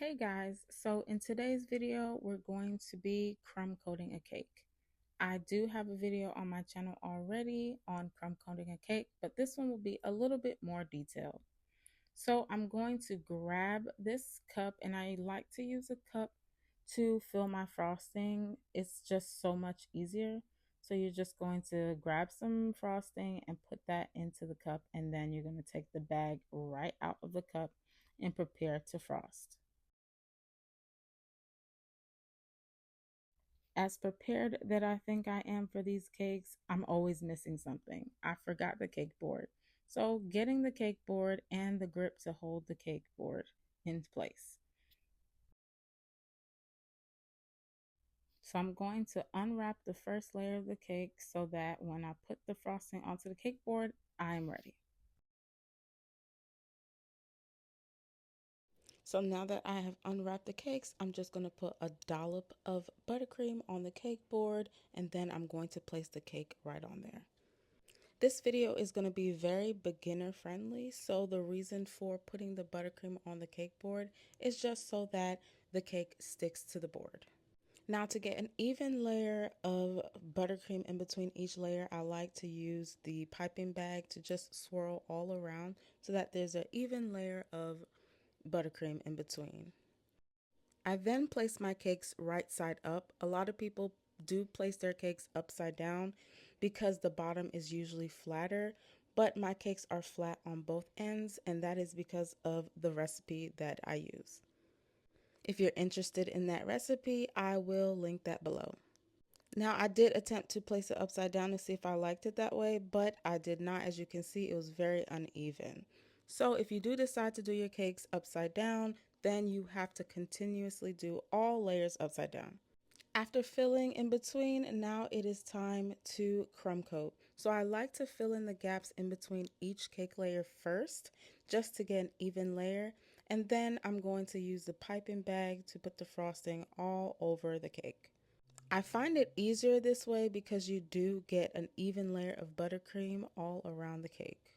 Hey guys, so in today's video, we're going to be crumb coating a cake. I do have a video on my channel already on crumb coating a cake, but this one will be a little bit more detailed. So I'm going to grab this cup, and I like to use a cup to fill my frosting. It's just so much easier. So you're just going to grab some frosting and put that into the cup, and then you're going to take the bag right out of the cup and prepare to frost. As prepared that I think I am for these cakes, I'm always missing something. I forgot the cake board. So, getting the cake board and the grip to hold the cake board in place. So, I'm going to unwrap the first layer of the cake so that when I put the frosting onto the cake board, I'm ready. So now that I have unwrapped the cakes, I'm just going to put a dollop of buttercream on the cake board, and then I'm going to place the cake right on there. This video is going to be very beginner friendly, so the reason for putting the buttercream on the cake board is just so that the cake sticks to the board. Now, to get an even layer of buttercream in between each layer, I like to use the piping bag to just swirl all around so that there's an even layer of buttercream in between. I then place my cakes right side up. A lot of people do place their cakes upside down because the bottom is usually flatter, but my cakes are flat on both ends, and that is because of the recipe that I use. If you're interested in that recipe, I will link that below. Now, I did attempt to place it upside down to see if I liked it that way, but I did not. As you can see, it was very uneven. So if you do decide to do your cakes upside down, then you have to continuously do all layers upside down. After filling in between, now it is time to crumb coat. So I like to fill in the gaps in between each cake layer first, just to get an even layer. And then I'm going to use the piping bag to put the frosting all over the cake. I find it easier this way because you do get an even layer of buttercream all around the cake.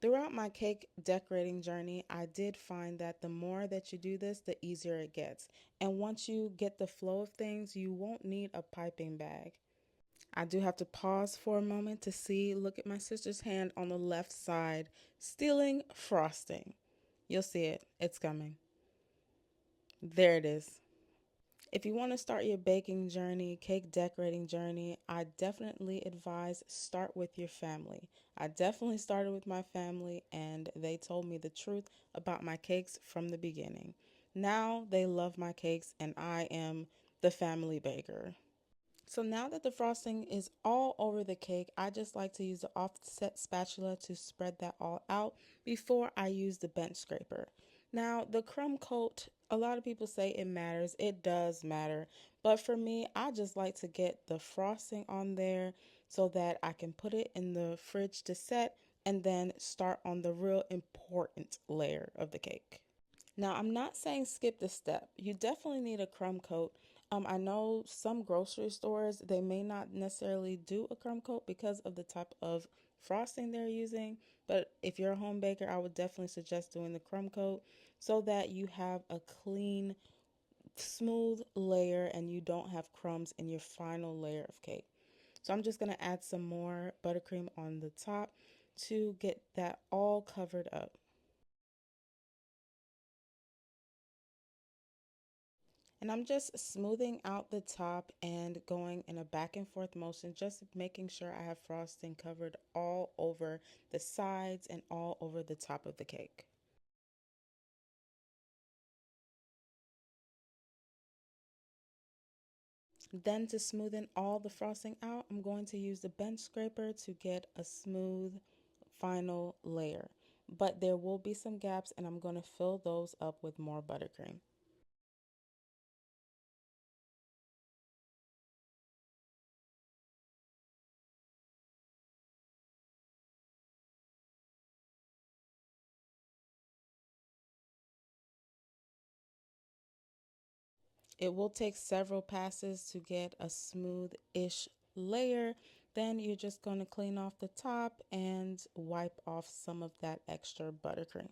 Throughout my cake decorating journey, I did find that the more that you do this, the easier it gets. And once you get the flow of things, you won't need a piping bag. I do have to pause for a moment to see, look at my sister's hand on the left side, stealing frosting. You'll see it, it's coming. There it is. If you want to start your baking journey, cake decorating journey, I definitely advise start with your family. I definitely started with my family and they told me the truth about my cakes from the beginning. Now they love my cakes and I am the family baker. So now that the frosting is all over the cake, I just like to use the offset spatula to spread that all out before I use the bench scraper. Now, the crumb coat, a lot of people say it matters. It does matter. But for me, I just like to get the frosting on there so that I can put it in the fridge to set and then start on the real important layer of the cake. Now, I'm not saying skip the step. You definitely need a crumb coat. I know some grocery stores, they may not necessarily do a crumb coat because of the type of frosting they're using. But if you're a home baker, I would definitely suggest doing the crumb coat so that you have a clean, smooth layer and you don't have crumbs in your final layer of cake. So I'm just going to add some more buttercream on the top to get that all covered up. And I'm just smoothing out the top and going in a back and forth motion, just making sure I have frosting covered all over the sides and all over the top of the cake. Then to smoothen all the frosting out, I'm going to use the bench scraper to get a smooth final layer. But there will be some gaps and I'm going to fill those up with more buttercream. It will take several passes to get a smooth-ish layer. Then you're just going to clean off the top and wipe off some of that extra buttercream.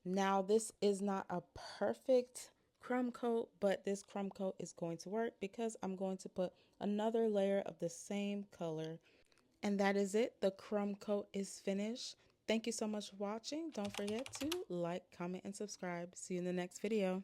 Now this is not a perfect crumb coat, but this crumb coat is going to work because I'm going to put another layer of the same color. And that is it. The crumb coat is finished. Thank you so much for watching. Don't forget to like, comment, and subscribe. See you in the next video.